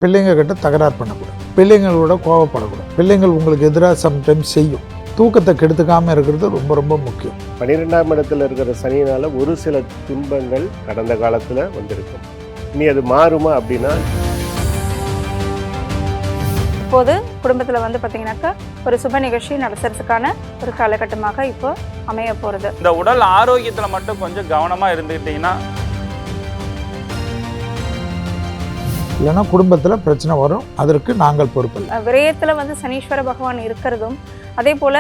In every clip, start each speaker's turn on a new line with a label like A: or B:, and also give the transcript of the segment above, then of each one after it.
A: பிள்ளைங்க கிட்ட தகராறு பண்ணக்கூடாது, பிள்ளைங்களோட கோவப்படக்கூடாது. பிள்ளைங்கள் உங்களுக்கு எதிராக சம்டைம்ஸ் செய்யும். தூக்கத்தை கெடுத்துக்காமல் இருக்கிறது ரொம்ப ரொம்ப முக்கியம்.
B: 12ஆம் இடத்துல இருக்கிற சனியினால் ஒரு சில துன்பங்கள் கடந்த காலத்தில் வந்திருக்கும். இனி அது மாறுமா அப்படின்னா,
C: இப்போது குடும்பத்தில் வந்து பார்த்தீங்கன்னாக்கா ஒரு சுப நிகழ்ச்சி நடத்துறதுக்கான ஒரு காலகட்டமாக இப்போ அமைய போகிறது.
D: இந்த உடல் ஆரோக்கியத்தில் மட்டும் கொஞ்சம் கவனமாக இருந்துக்கிட்டிங்கன்னா,
A: இல்லைன்னா குடும்பத்தில் பிரச்சனை வரும். அதற்கு நாங்கள் பொறுப்பு.
C: விரயத்தில் வந்து சனீஸ்வர பகவான் இருக்கிறதும், அதே போல்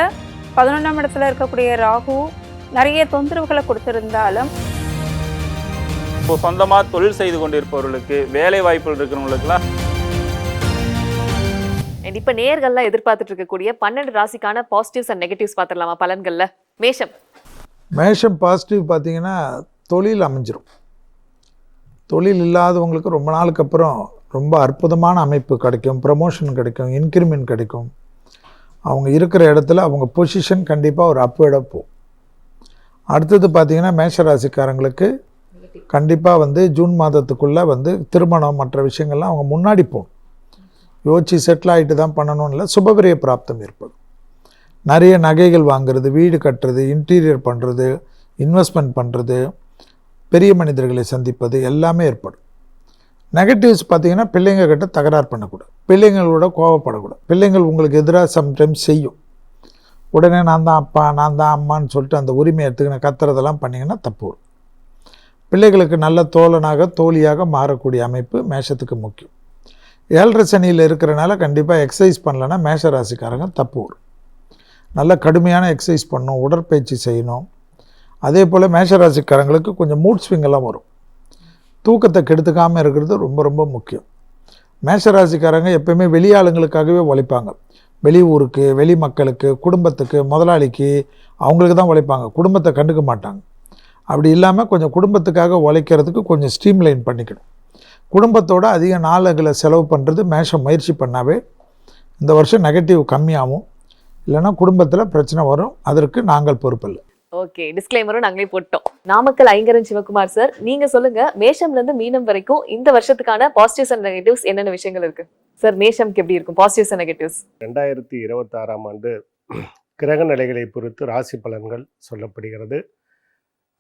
C: 11ஆம் இடத்துல இருக்கக்கூடிய ராகு நிறைய தொந்தரவுகளை கொடுத்திருந்தாலும்,
D: இப்போ சொந்தமாக தொழில் செய்து கொண்டிருப்பவர்களுக்கு, வேலை வாய்ப்புகள் இருக்கிறவங்களுக்குலாம்,
E: இப்ப நேர்கள்லாம் எதிர்பார்த்துட்டு இருக்கக்கூடிய 12 ராசிக்கான பாசிட்டிவ்ஸ் அண்ட் நெகட்டிவ்ஸ் பார்த்துடலாமா பலன்கள்ல? மேஷம்
A: பாசிட்டிவ் பார்த்தீங்கன்னா தொழில் அமைஞ்சிரும். தொழில் இல்லாதவங்களுக்கு ரொம்ப நாளுக்கு அப்புறம் ரொம்ப அற்புதமான அமைப்பு கிடைக்கும், ப்ரமோஷன் கிடைக்கும், இன்க்ரிமெண்ட் கிடைக்கும். அவங்க இருக்கிற இடத்துல அவங்க பொசிஷன் கண்டிப்பாக ஒரு அப்வேர்டாக போகும். அடுத்தது பார்த்திங்கன்னா மேஷராசிக்காரங்களுக்கு கண்டிப்பாக வந்து ஜூன் மாதத்துக்குள்ளே வந்து திருமணம் மற்ற விஷயங்கள்லாம் அவங்க முன்னாடி போகணும். யோசிச்சு செட்டில் ஆகிட்டு தான் பண்ணணும்னு இல்லை, சுபவிரிய பிராப்தம் ஏற்படும். நிறைய நகைகள் வாங்குறது, வீடு கட்டுறது, இன்டீரியர் பண்ணுறது, இன்வெஸ்ட்மெண்ட் பண்ணுறது, பெரிய மனிதர்களை சந்திப்பது எல்லாமே ஏற்படும். நெகட்டிவ்ஸ் பார்த்திங்கன்னா பிள்ளைங்க கிட்ட தகராறு பண்ணக்கூடாது, பிள்ளைங்களோட கோவப்படக்கூடாது. பிள்ளைங்கள் உங்களுக்கு எதிராக சம்டைம்ஸ் செய்யும். உடனே நான் தான் அப்பா, நான் தான் அம்மான்னு சொல்லிட்டு அந்த உரிமை எடுத்துக்கின கத்துறதெல்லாம் பண்ணிங்கன்னா தப்பு வரும். பிள்ளைகளுக்கு நல்ல தோழனாக தோழியாக மாறக்கூடிய அமைப்பு மேஷத்துக்கு முக்கியம். 7.5 சனியில் இருக்கிறனால கண்டிப்பாக எக்ஸசைஸ் பண்ணலைன்னா மேஷராசிக்காரங்க தப்பு வரும். நல்ல கடுமையான எக்ஸசைஸ் பண்ணணும், உடற்பயிற்சி செய்யணும். அதே போல் மேஷராசிக்காரங்களுக்கு கொஞ்சம் மூட் ஸ்விங்கெல்லாம் வரும். தூக்கத்தை கெடுத்துக்காமல் இருக்கிறது ரொம்ப ரொம்ப முக்கியம். மேஷராசிக்காரங்க எப்போயுமே வெளியாளுங்களுக்காகவே உழைப்பாங்க. வெளி ஊருக்கு, வெளி மக்களுக்கு, குடும்பத்துக்கு, முதலாளிக்கு, அவங்களுக்கு தான் உழைப்பாங்க. குடும்பத்தை கண்டுக்க மாட்டாங்க. அப்படி இல்லாமல் கொஞ்சம் குடும்பத்துக்காக உழைக்கிறதுக்கு கொஞ்சம் ஸ்ட்ரீம்லைன் பண்ணிக்கணும். குடும்பத்தோடு அதிக நாளுகளை செலவு பண்ணுறது மேஷம் முயற்சி பண்ணாவே இந்த வருஷம் நெகட்டிவ் கம்மியாகும். இல்லைன்னா குடும்பத்தில் பிரச்சனை வரும். அதற்கு நாங்கள் பொறுப்பில்லை.
E: ஓகே, டிஸ்க்ளைமரும் நாங்களே போட்டோம். நாமக்கல் ஐங்கரன் சிவகுமார் சார், நீங்க சொல்லுங்க, மேஷம்ல இருந்து மீனம் வரைக்கும் இந்த வருஷத்துக்கான பாசிட்டிவ்ஸ் அண்ட் நெகட்டிவ்ஸ் என்னென்ன விஷயங்கள் இருக்கு சார்? மேஷம்க்கு எப்படி இருக்கும் பாசிட்டிவ்ஸ் அண்ட் நெகட்டிவ்ஸ்?
B: 2026ஆம் ஆண்டு கிரக நிலைகளை பொறுத்து ராசி பலன்கள் சொல்லப்படுகிறது.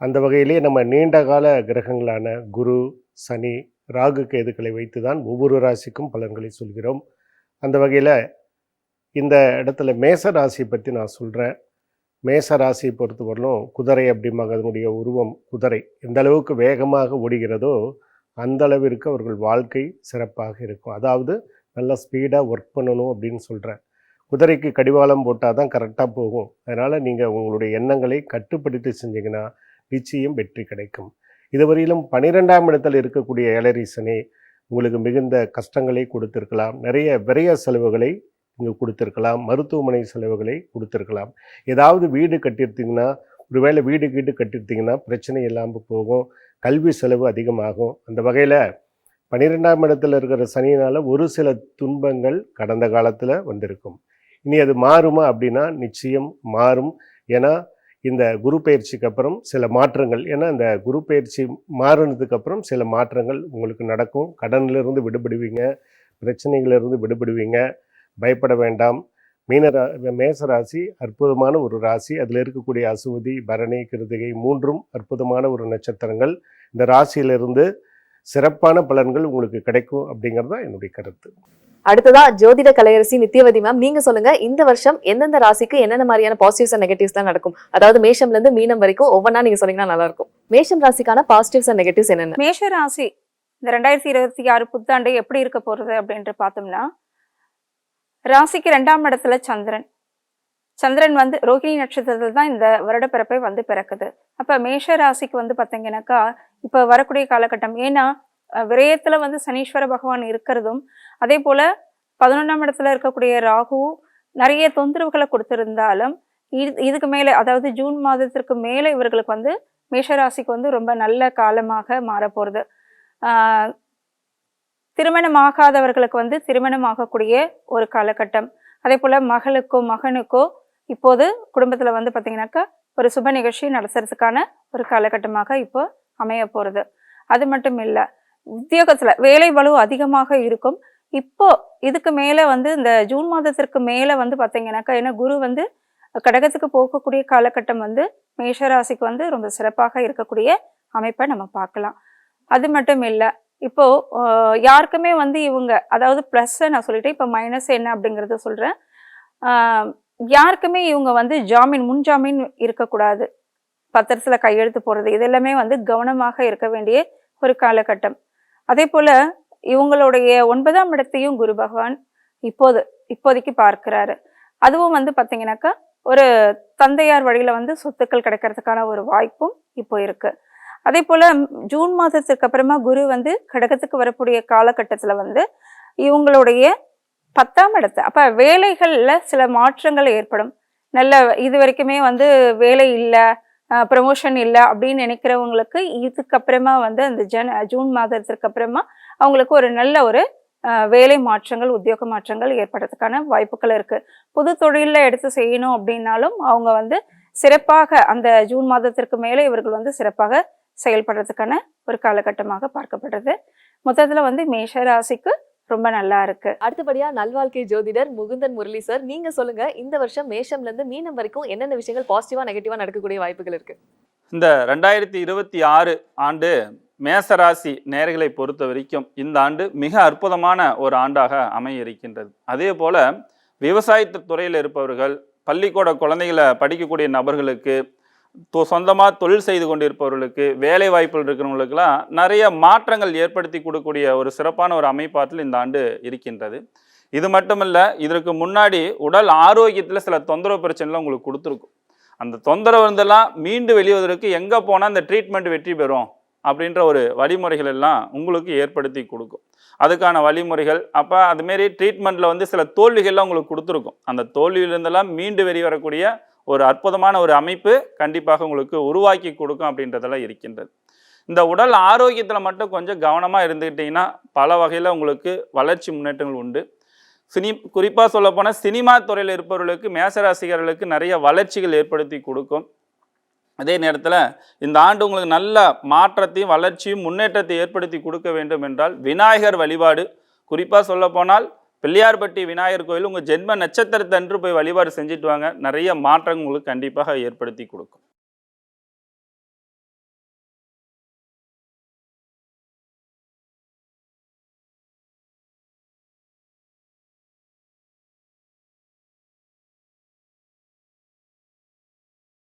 B: அந்த வகையிலே நம்ம நீண்ட கால கிரகங்களான குரு, சனி, ராகு, கேதுக்களை வைத்து தான் ஒவ்வொரு ராசிக்கும் பலன்களை சொல்கிறோம். அந்த வகையில் இந்த இடத்துல மேச ராசியை பற்றி நான் சொல்கிறேன். மேச ராசியை பொறுத்தவரையிலும் குதிரை அப்படிம்பாங்க. அதனுடைய உருவம் குதிரை எந்த அளவுக்கு வேகமாக ஓடுகிறதோ அந்த அளவிற்கு அவர்கள் வாழ்க்கை சிறப்பாக இருக்கும். அதாவது நல்லா ஸ்பீடாக ஒர்க் பண்ணணும் அப்படின்னு சொல்கிறேன். குதிரைக்கு கடிவாளம் போட்டால் தான் கரெக்டாக போகும். அதனால் நீங்கள் உங்களுடைய எண்ணங்களை கட்டுப்படுத்தி செஞ்சீங்கன்னா நிச்சயம் வெற்றி கிடைக்கும். இதுவரையிலும் 12ஆம் இடத்தில் இருக்கக்கூடிய ஏழரை சனி உங்களுக்கு மிகுந்த கஷ்டங்களை கொடுத்திருக்கலாம். நிறைய விரய செலவுகளை இங்கே கொடுத்துருக்கலாம், மருத்துவமனை செலவுகளை கொடுத்துருக்கலாம். ஏதாவது வீடு கட்டியிருந்தீங்கன்னா, ஒருவேளை வீடு கட்டியிருந்தீங்கன்னா பிரச்சனை இல்லாமல் போகும், கல்வி செலவு அதிகமாகும். அந்த வகையில் 12ஆம் இடத்துல இருக்கிற சனியினால் ஒரு சில துன்பங்கள் கடந்த காலத்தில் வந்திருக்கும். இனி அது மாறுமா அப்படின்னா நிச்சயம் மாறும். ஏன்னா இந்த குரு பயிற்சிக்கு அப்புறம் சில மாற்றங்கள், ஏன்னா இந்த குரு பயிற்சி மாறினதுக்கு அப்புறம் சில மாற்றங்கள் உங்களுக்கு நடக்கும். கடனிலிருந்து விடுபடுவீங்க, பிரச்சனைகளிலிருந்து விடுபடுவீங்க. பயப்பட வேண்டாம். மேசராசி அற்புதமான ஒரு ராசி. அதில் இருக்கக்கூடிய அசுவதி, பரணி, கிருத்திகை மூன்றும் அற்புதமான ஒரு நட்சத்திரங்கள். இந்த ராசியிலிருந்து சிறப்பான பலன்கள் உங்களுக்கு கிடைக்கும் அப்படிங்கிறது தான் என்னுடைய கருத்து.
E: அடுத்ததா ஜோதிட கலையரசி நித்யவதி மேம், நீங்க சொல்லுங்க, இந்த வருஷம் எந்தெந்த ராசிக்கு என்னென்ன மாதிரியான பாசிட்டிவ்ஸ் அண்ட் நெகட்டிவ்ஸ் தான் நடக்கும்? அதாவது மேஷம்ல இருந்து மீனம் வரைக்கும் ஒவ்வொன்றா நீங்க சொன்னீங்கன்னா நல்லா இருக்கும். மேஷம் ராசிக்கான பாசிட்டிவ்ஸ் அண்ட் நெகட்டிவ்ஸ் என்னென்ன?
C: மேஷ ராசி இந்த 2026 புத்தாண்டு எப்படி இருக்க போறது அப்படின்ட்டு பார்த்தோம்னா, ராசிக்கு 2ஆம் இடத்துல சந்திரன் வந்து ரோகிணி நட்சத்திரத்தில் தான் இந்த வருடப்பிறப்பை வந்து பிறக்குது. அப்போ மேஷ ராசிக்கு வந்து பார்த்தீங்கன்னாக்கா இப்போ வரக்கூடிய காலகட்டம், ஏன்னா விரயத்தில் வந்து சனீஸ்வர பகவான் இருக்கிறதும், அதே போல் 11ஆம் இடத்துல இருக்கக்கூடிய ராகு நிறைய தொந்தரவுகளை கொடுத்திருந்தாலும், இதுக்கு மேலே அதாவது ஜூன் மாதத்திற்கு மேலே இவர்களுக்கு வந்து மேஷராசிக்கு வந்து ரொம்ப நல்ல காலமாக மாறப்போகிறது. திருமணமாகாதவர்களுக்கு வந்து திருமணமாகக்கூடிய ஒரு காலகட்டம். அதே போல் மகளுக்கோ மகனுக்கோ இப்போது குடும்பத்தில் வந்து பார்த்திங்கனாக்கா ஒரு சுப நிகழ்ச்சி நடத்துறதுக்கான ஒரு காலகட்டமாக இப்போ அமைய போகிறது. அது மட்டும் இல்லை, உத்தியோகத்தில் வேலை பளு அதிகமாக இருக்கும். இப்போ இதுக்கு மேலே வந்து இந்த ஜூன் மாதத்திற்கு மேலே வந்து பார்த்தீங்கன்னாக்கா, ஏன்னா குரு வந்து கடகத்துக்கு போகக்கூடிய காலகட்டம் வந்து மேஷராசிக்கு வந்து ரொம்ப சிறப்பாக இருக்கக்கூடிய அமைப்பை நம்ம பார்க்கலாம். அது மட்டும் இல்லை, இப்போ யாருக்குமே வந்து இவங்க, அதாவது ப்ளஸ்ஸை நான் சொல்லிட்டேன், இப்போ மைனஸ் என்ன அப்படிங்கிறத சொல்கிறேன். யாருக்குமே இவங்க வந்து முன் ஜாமீன் இருக்கக்கூடாது, பத்திரத்தில் கையெழுத்து போடுறது, இதெல்லாமே வந்து கவனமாக இருக்க வேண்டிய ஒரு காலகட்டம். அதே போல் இவங்களுடைய 9ஆம் இடத்தையும் குரு பகவான் இப்போதைக்கு பார்க்கிறாரு. அதுவும் வந்து பார்த்தீங்கன்னாக்கா ஒரு தந்தையார் வழியில் வந்து சொத்துக்கள் கிடைக்கிறதுக்கான ஒரு வாய்ப்பும் இப்போ இருக்கு. அதே போல் ஜூன் மாதத்துக்கு அப்புறமா குரு வந்து கடகத்துக்கு வரக்கூடிய காலகட்டத்தில் வந்து இவங்களுடைய 10ஆம் இடத்தை, அப்போ வேலைகளில் சில மாற்றங்கள் ஏற்படும். நல்ல இது வரைக்குமே வந்து வேலை இல்லை, ப்ரமோஷன் இல்லை அப்படின்னு நினைக்கிறவங்களுக்கு இதுக்கப்புறமா வந்து அந்த ஜூன் மாதத்திற்கு அப்புறமா அவங்களுக்கு ஒரு நல்ல ஒரு வேலை மாற்றங்கள், உத்தியோக மாற்றங்கள் ஏற்படுறதுக்கான வாய்ப்புகள் இருக்குது. புது தொழிலில் எடுத்து செய்யணும் அப்படின்னாலும் அவங்க வந்து சிறப்பாக அந்த ஜூன் மாதத்திற்கு மேலே இவர்கள் வந்து சிறப்பாக செயல்படுறதுக்கான ஒரு காலகட்டமாக பார்க்கப்படுறது. மொத்தத்தில் வந்து மேஷ ராசிக்கு ரொம்ப நல்லா இருக்கு.
E: அடுத்தபடியா நல்வாழ்க்கை ஜோதிடர் முகுந்தன் முரளி சார், நீங்க சொல்லுங்க, இந்த வருஷம் மேஷம்ல இருந்து மீனம் வரைக்கும் என்னென்ன விஷயங்கள் பாசிட்டிவா நெகட்டிவா நடக்கக்கூடிய வாய்ப்புகள் இருக்கு?
D: இந்த 2026 ஆண்டு மேசராசி நேயர்களை பொறுத்த வரைக்கும் இந்த ஆண்டு மிக அற்புதமான ஒரு ஆண்டாக அமைய இருக்கின்றது. அதே போல விவசாயத்து துறையில் இருப்பவர்கள், பள்ளிக்கூட குழந்தைகளை படிக்கக்கூடிய நபர்களுக்கு, சொந்தமாக தொழில் செய்து கொண்டிருப்பவர்களுக்கு, வேலை வாய்ப்புகள் இருக்கிறவங்களுக்கெல்லாம் நிறைய மாற்றங்கள் ஏற்படுத்தி கொடுக்கக்கூடிய ஒரு சிறப்பான ஒரு அமைப்பாற்றல் இந்த ஆண்டு இருக்கின்றது. இது மட்டுமல்ல, இதற்கு முன்னாடி உடல் ஆரோக்கியத்தில் சில தொந்தரவு பிரச்சனைலாம் உங்களுக்கு கொடுத்துருக்கும். அந்த தொந்தரவு இருந்தெல்லாம் மீண்டு வெளிவதற்கு எங்கே போனால் அந்த ட்ரீட்மெண்ட் வெற்றி பெறும் அப்படின்ற ஒரு வழிமுறைகள் எல்லாம் உங்களுக்கு ஏற்படுத்தி கொடுக்கும். அதுக்கான வழிமுறைகள், அப்போ அதுமாரி ட்ரீட்மெண்ட்டில் வந்து சில தோல்விகள்லாம் உங்களுக்கு கொடுத்துருக்கும். அந்த தோல்வியிலிருந்தெல்லாம் மீண்டு வெளிவரக்கூடிய ஒரு அற்புதமான ஒரு அமைப்பு கண்டிப்பாக உங்களுக்கு உருவாக்கி கொடுக்கும் அப்படின்றதெல்லாம் இருக்கின்றது. இந்த உடல் ஆரோக்கியத்தில் மட்டும் கொஞ்சம் கவனமாக இருந்துக்கிட்டிங்கன்னா பல வகையில் உங்களுக்கு வளர்ச்சி முன்னேற்றங்கள் உண்டு. குறிப்பாக சொல்லப்போனால் சினிமா துறையில் இருப்பவர்களுக்கு, மேசராசிகர்களுக்கு நிறைய வளர்ச்சிகள் ஏற்படுத்தி கொடுக்கும். அதே நேரத்தில் இந்த ஆண்டு உங்களுக்கு நல்ல மாற்றத்தையும் வளர்ச்சியும் முன்னேற்றத்தை ஏற்படுத்தி கொடுக்க வேண்டும் என்றால் விநாயகர் வழிபாடு, குறிப்பாக சொல்லப்போனால் பிள்ளையார்பட்டி விநாயகர் கோயில் உங்கள் ஜென்ம நட்சத்திரத்தன்று போய் வழிபாடு செஞ்சுட்டு வாங்க. நிறைய மாற்றங்கள் உங்களுக்கு கண்டிப்பாக ஏற்படுத்தி கொடுக்கும்.